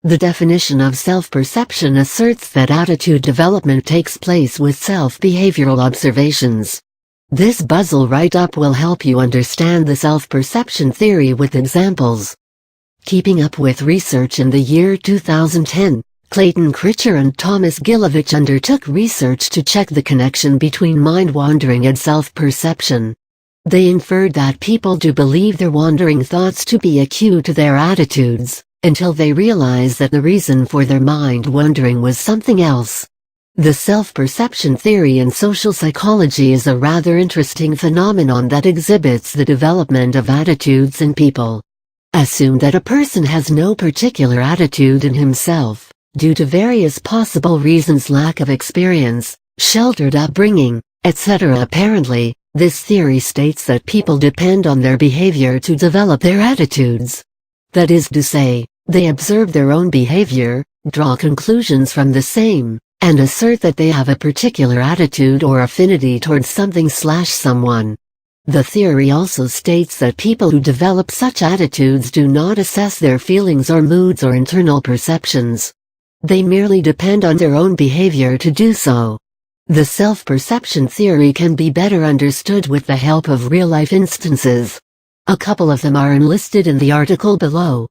The definition of self-perception asserts that attitude development takes place with self-behavioral observations. This puzzle write-up will help you understand the self-perception theory with examples. Keeping up with research. In the year 2010, Clayton Critcher and Thomas Gilovich undertook research to check the connection between mind-wandering and self-perception. They inferred that people do believe their wandering thoughts to be a cue to their attitudes, until they realize that the reason for their mind wandering was something else. The self-perception theory in social psychology is a rather interesting phenomenon that exhibits the development of attitudes in people. Assume that a person has no particular attitude in himself, due to various possible reasons: lack of experience, sheltered upbringing, etc. Apparently, this theory states that people depend on their behavior to develop their attitudes. That is to say, they observe their own behavior, draw conclusions from the same, and assert that they have a particular attitude or affinity towards something/someone. The theory also states that people who develop such attitudes do not assess their feelings or moods or internal perceptions. They merely depend on their own behavior to do so. The self-perception theory can be better understood with the help of real-life instances. A couple of them are enlisted in the article below.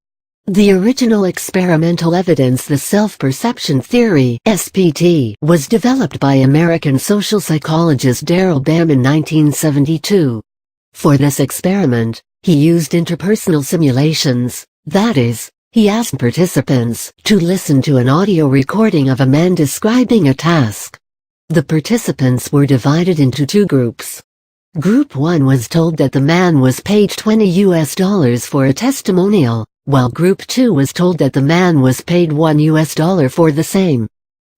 The original experimental evidence, the self-perception theory (SPT), was developed by American social psychologist Darrell Bam in 1972. For this experiment, he used interpersonal simulations, that is, he asked participants to listen to an audio recording of a man describing a task. The participants were divided into two groups. Group 1 was told that the man was paid $20 for a testimonial, while Group 2 was told that the man was paid $1 for the same.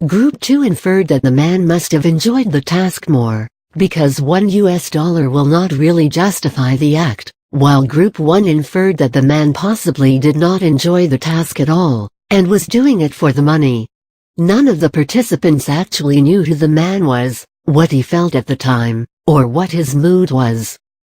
Group 2 inferred that the man must have enjoyed the task more, because $1 will not really justify the act, while Group 1 inferred that the man possibly did not enjoy the task at all, and was doing it for the money. None of the participants actually knew who the man was, what he felt at the time, or what his mood was.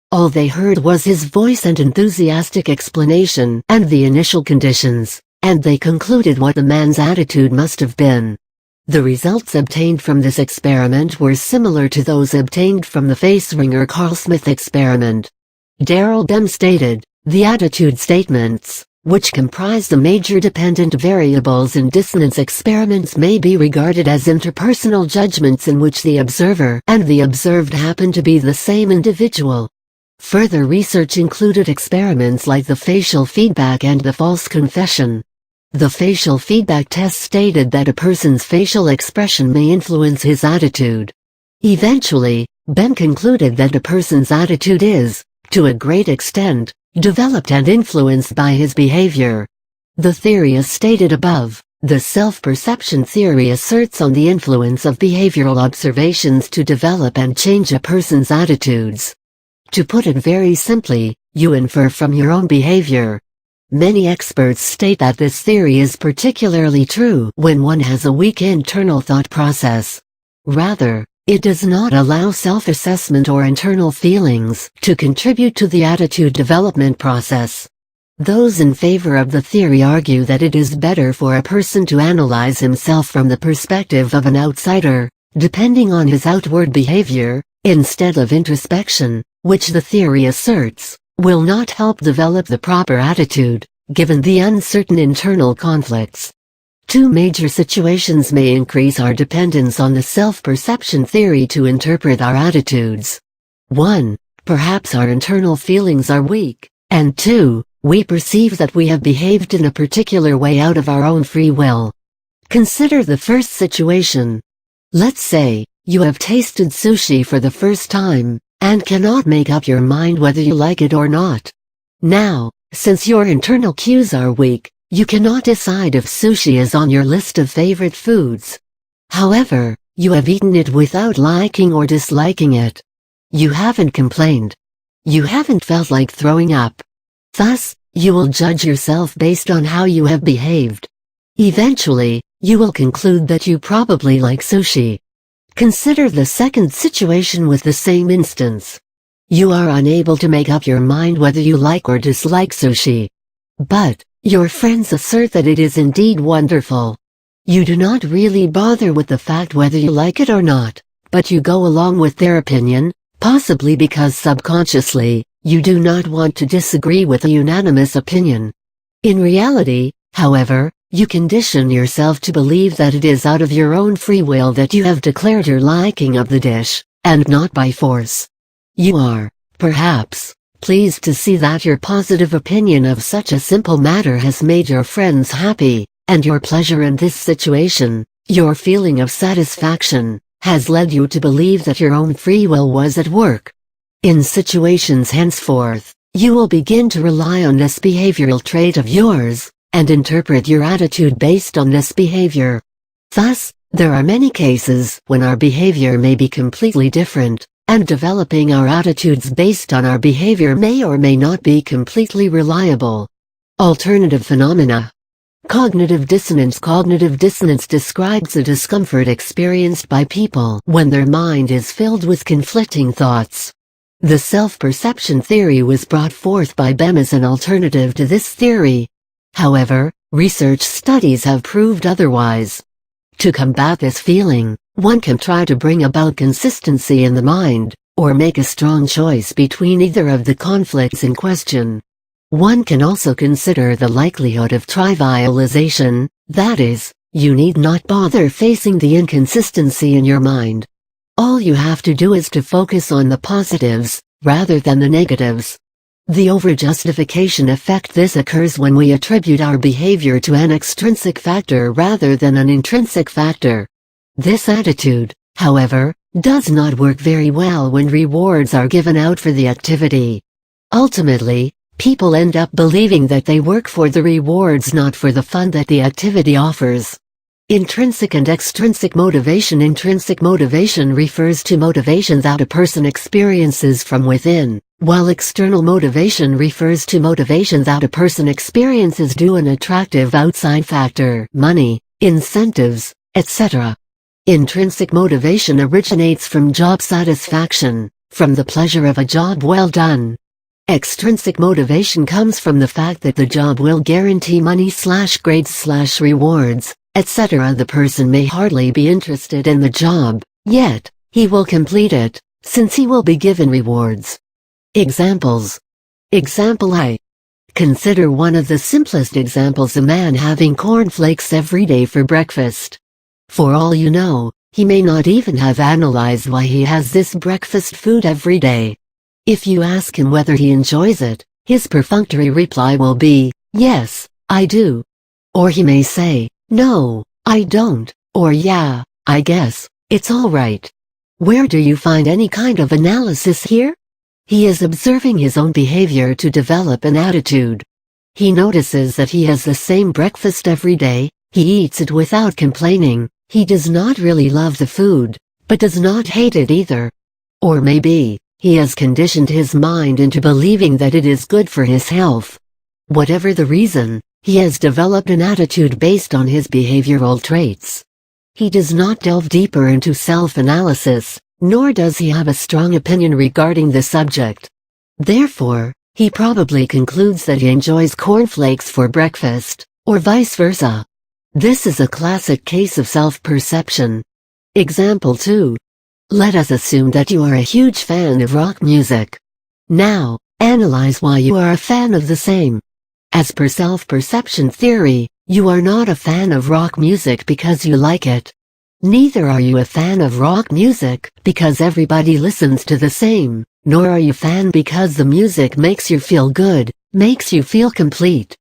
All they heard was his voice and enthusiastic explanation and the initial conditions, and they concluded what the man's attitude must have been. The results obtained from this experiment were similar to those obtained from the face-ringer Carl Smith experiment. Darrell Bam stated, "The attitude statements, which comprise the major dependent variables in dissonance experiments, may be regarded as interpersonal judgments in which the observer and the observed happen to be the same individual." Further research included experiments like the facial feedback and the false confession. The facial feedback test stated that a person's facial expression may influence his attitude. Eventually, Bam concluded that a person's attitude is, to a great extent, developed and influenced by his behavior. The theory as stated above, the self-perception theory, asserts on the influence of behavioral observations to develop and change a person's attitudes. To put it very simply, you infer from your own behavior. Many experts state that this theory is particularly true when one has a weak internal thought process. Rather, it does not allow self-assessment or internal feelings to contribute to the attitude development process. Those in favor of the theory argue that it is better for a person to analyze himself from the perspective of an outsider, depending on his outward behavior, instead of introspection, which the theory asserts will not help develop the proper attitude, given the uncertain internal conflicts. Two major situations may increase our dependence on the self-perception theory to interpret our attitudes. 1. Perhaps our internal feelings are weak, and 2. We perceive that we have behaved in a particular way out of our own free will. Consider the first situation. Let's say, you have tasted sushi for the first time, and cannot make up your mind whether you like it or not. Now, since your internal cues are weak, you cannot decide if sushi is on your list of favorite foods. However, you have eaten it without liking or disliking it. You haven't complained. You haven't felt like throwing up. Thus, you will judge yourself based on how you have behaved. Eventually, you will conclude that you probably like sushi. Consider the second situation with the same instance. You are unable to make up your mind whether you like or dislike sushi. But, Your friends assert that it is indeed wonderful. You do not really bother with the fact whether you like it or not, but you go along with their opinion, possibly because subconsciously, you do not want to disagree with a unanimous opinion. In reality, however, you condition yourself to believe that it is out of your own free will that you have declared your liking of the dish, and not by force. You are, perhaps, pleased to see that your positive opinion of such a simple matter has made your friends happy, and your pleasure in this situation, your feeling of satisfaction, has led you to believe that your own free will was at work. In situations henceforth, you will begin to rely on this behavioral trait of yours, and interpret your attitude based on this behavior. Thus, there are many cases when our behavior may be completely different, and developing our attitudes based on our behavior may or may not be completely reliable. Alternative phenomena. Cognitive dissonance. Cognitive dissonance describes the discomfort experienced by people when their mind is filled with conflicting thoughts. The self-perception theory was brought forth by Bem as an alternative to this theory. However, research studies have proved otherwise. To combat this feeling, one can try to bring about consistency in the mind, or make a strong choice between either of the conflicts in question. One can also consider the likelihood of trivialization, that is, you need not bother facing the inconsistency in your mind. All you have to do is to focus on the positives, rather than the negatives. The overjustification effect. This occurs when we attribute our behavior to an extrinsic factor rather than an intrinsic factor. This attitude, however, does not work very well when rewards are given out for the activity. Ultimately, people end up believing that they work for the rewards, not for the fun that the activity offers. Intrinsic and extrinsic motivation. Intrinsic motivation refers to motivation that a person experiences from within, while external motivation refers to motivation that a person experiences due to an attractive outside factor, money, incentives, etc. Intrinsic motivation originates from job satisfaction, from the pleasure of a job well done. Extrinsic motivation comes from the fact that the job will guarantee money/grades/rewards, etc. The person may hardly be interested in the job, yet, he will complete it, since he will be given rewards. Examples. Example I. Consider one of the simplest examples: a man having cornflakes every day for breakfast. For all you know, he may not even have analyzed why he has this breakfast food every day. If you ask him whether he enjoys it, his perfunctory reply will be, "Yes, I do." Or he may say, "No, I don't," or "Yeah, I guess, it's all right." Where do you find any kind of analysis here? He is observing his own behavior to develop an attitude. He notices that he has the same breakfast every day, he eats it without complaining, he does not really love the food, but does not hate it either. Or maybe, he has conditioned his mind into believing that it is good for his health. Whatever the reason, he has developed an attitude based on his behavioral traits. He does not delve deeper into self-analysis, nor does he have a strong opinion regarding the subject. Therefore, he probably concludes that he enjoys cornflakes for breakfast, or vice versa. This is a classic case of self-perception. Example 2. Let us assume that you are a huge fan of rock music. Now, analyze why you are a fan of the same. As per self-perception theory, you are not a fan of rock music because you like it. Neither are you a fan of rock music because everybody listens to the same, nor are you a fan because the music makes you feel good, makes you feel complete.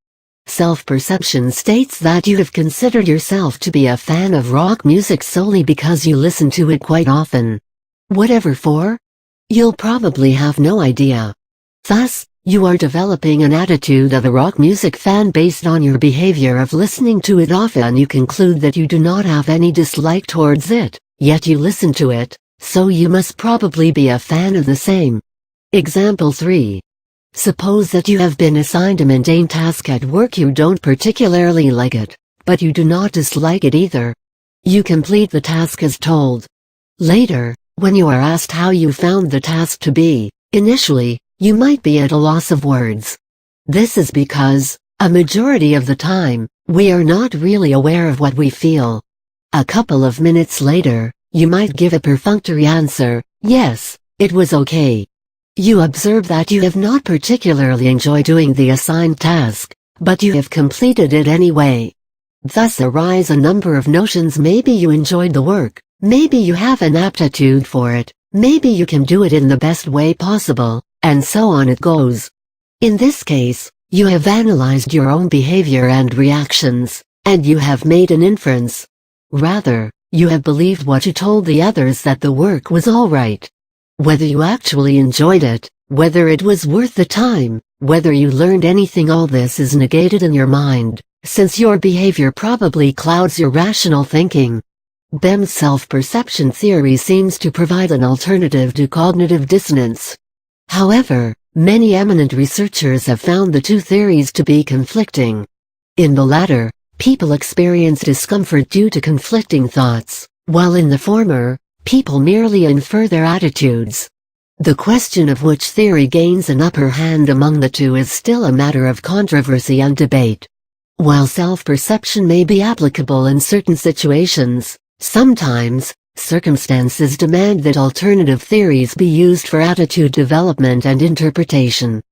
Self-perception states that you have considered yourself to be a fan of rock music solely because you listen to it quite often. Whatever for? You'll probably have no idea. Thus, you are developing an attitude of a rock music fan based on your behavior of listening to it often. You conclude that you do not have any dislike towards it, yet you listen to it, so you must probably be a fan of the same. Example 3. Suppose that you have been assigned a mundane task at work. You don't particularly like it, but you do not dislike it either. You complete the task as told. Later, when you are asked how you found the task to be, initially, you might be at a loss of words. This is because, A majority of the time, we are not really aware of what we feel. A couple of minutes later, you might give a perfunctory answer, yes, it was okay. You observe that you have not particularly enjoyed doing the assigned task, but you have completed it anyway. Thus arise a number of notions. Maybe you enjoyed the work, maybe you have an aptitude for it, maybe you can do it in the best way possible, and so on it goes. In this case, you have analyzed your own behavior and reactions, and you have made an inference. Rather, you have believed what you told the others, that the work was all right. Whether you actually enjoyed it, whether it was worth the time, whether you learned anything, all this is negated in your mind, since your behavior probably clouds your rational thinking. Bem's self-perception theory seems to provide an alternative to cognitive dissonance. However, many eminent researchers have found the two theories to be conflicting. In the latter, people experience discomfort due to conflicting thoughts, while in the former, people merely infer their attitudes. The question of which theory gains an upper hand among the two is still a matter of controversy and debate. While self-perception may be applicable in certain situations, sometimes, circumstances demand that alternative theories be used for attitude development and interpretation.